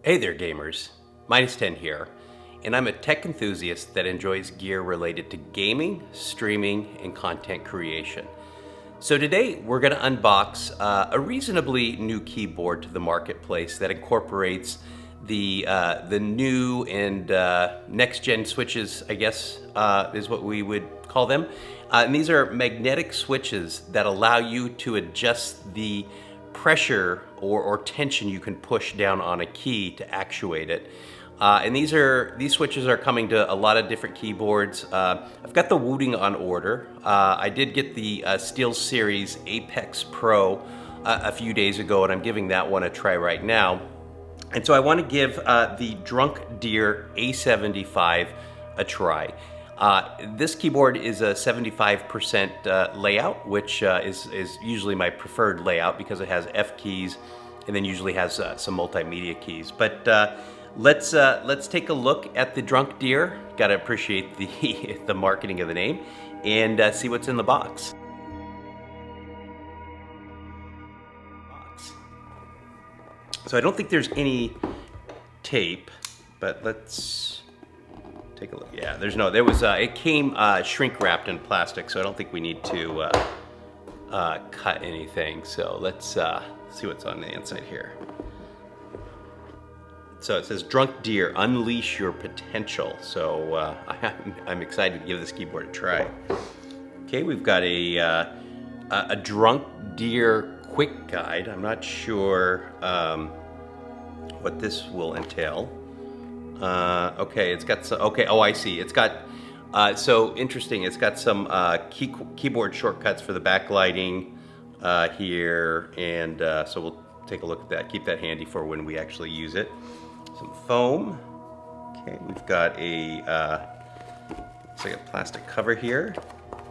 Hey there gamers, Minus 10 here, and I'm a tech enthusiast that enjoys gear related to gaming, streaming, and content creation. So today we're going to unbox a reasonably new keyboard to the marketplace that incorporates the new and next-gen switches, I guess is what we would call them. And these are magnetic switches that allow you to adjust the pressure or tension you can push down on a key to actuate it. And these switches are coming to a lot of different keyboards. I've got the Wooting on order. I did get the SteelSeries Apex Pro a few days ago, and I'm giving that one a try right now. And so I want to give the DrunkDeer A75 a try. This keyboard is a 75% layout, which is usually my preferred layout because it has F keys and then usually has some multimedia keys. But let's take a look at the DrunkDeer. Got to appreciate the marketing of the name and see what's in the box. So I don't think there's any tape, but let's take a look. Yeah, there was, it came shrink wrapped in plastic, so I don't think we need to cut anything. So let's see what's on the inside here. So it says DrunkDeer, unleash your potential. So I'm excited to give this keyboard a try. Okay, we've got a DrunkDeer quick guide. I'm not sure what this will entail. Okay, it's got some, okay, oh, I see. It's got, so interesting, it's got some keyboard shortcuts for the backlighting here, and so we'll take a look at that. Keep that handy for when we actually use it. Some foam. Okay, we've got a, looks like a plastic cover here.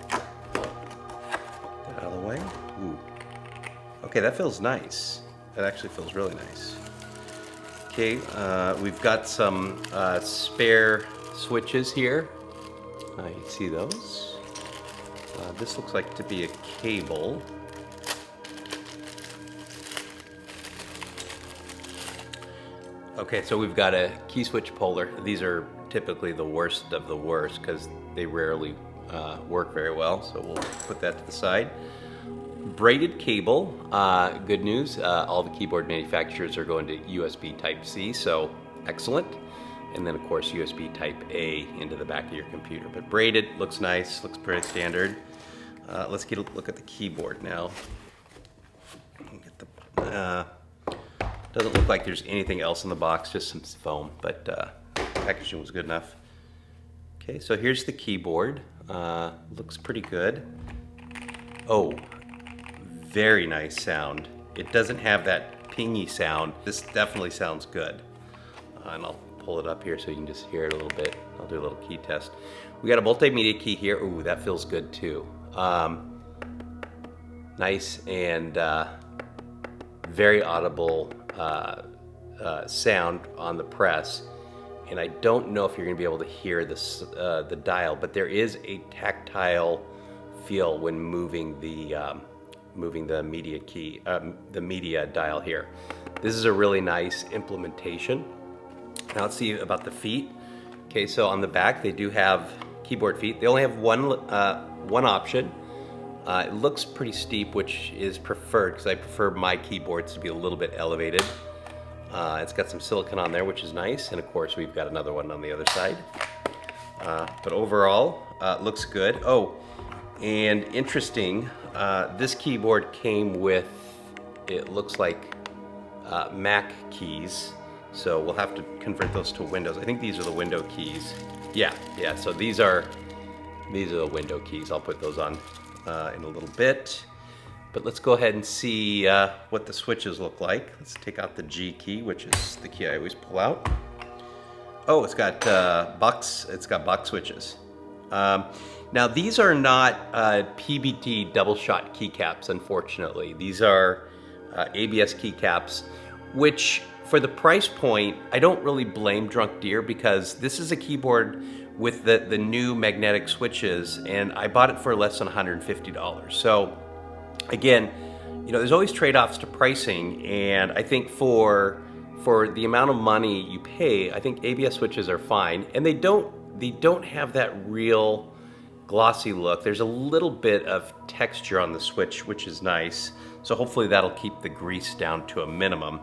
Get that out of the way. Ooh. Okay, that feels nice. That actually feels really nice. Okay, we've got some spare switches here. You can see those. This looks like to be a cable. Okay, so we've got a key switch puller. These are typically the worst of the worst because they rarely work very well, so we'll put that to the side. Braided cable, good news, all the keyboard manufacturers are going to USB Type-C, so excellent. And then of course USB Type-A into the back of your computer. But braided, looks nice, looks pretty standard. Let's get a look at the keyboard now. Doesn't look like there's anything else in the box, just some foam, but packaging was good enough. Okay, so here's the keyboard. Looks pretty good. Oh, very nice sound. It doesn't have that pingy sound. This definitely sounds good. And I'll pull it up here so you can just hear it a little bit. I'll do a little key test. We got a multimedia key here. Ooh, that feels good too. Nice and very audible sound on the press. And I don't know if you're gonna be able to hear this, the dial, but there is a tactile feel when moving the media key, the media dial here. This is a really nice implementation. Now let's see about the feet. Okay, so on the back they do have keyboard feet. They only have one option. It looks pretty steep, which is preferred because I prefer my keyboards to be a little bit elevated. It's got some silicone on there, which is nice, and of course we've got another one on the other side. But overall, looks good. Oh, and interesting, this keyboard came with, it looks like Mac keys, so we'll have to convert those to Windows. I think these are the window keys. Yeah, so these are the window keys. I'll put those on in a little bit. But let's go ahead and see what the switches look like. Let's take out the G key, which is the key I always pull out. Oh, it's got box switches. Now these are not PBT double shot keycaps, unfortunately. These are ABS keycaps, which for the price point, I don't really blame DrunkDeer because this is a keyboard with the new magnetic switches, and I bought it for less than $150. So again, you know, there's always trade-offs to pricing, and I think for for the amount of money you pay, I think ABS switches are fine, and they don't have that real glossy look. There's a little bit of texture on the switch, which is nice. So hopefully that'll keep the grease down to a minimum.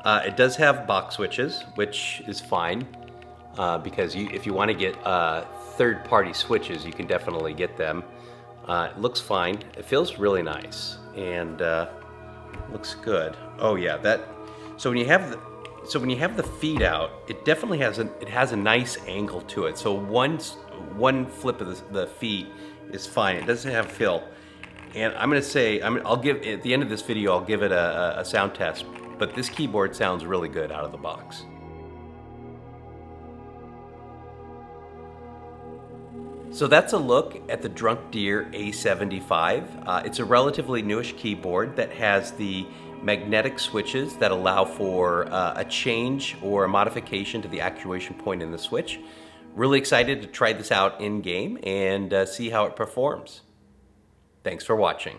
It does have box switches, which is fine, because if you want to get third-party switches, you can definitely get them. It looks fine. It feels really nice, and looks good. Oh yeah, so when you have the feed out, it definitely has a nice angle to it. So one flip of the feet is fine. It doesn't have fill. And I'm gonna say, I'll give, at the end of this video, I'll give it a sound test, but this keyboard sounds really good out of the box. So that's a look at the DrunkDeer A75. It's a relatively newish keyboard that has the magnetic switches that allow for a change or a modification to the actuation point in the switch. Really excited to try this out in game and see how it performs. Thanks for watching.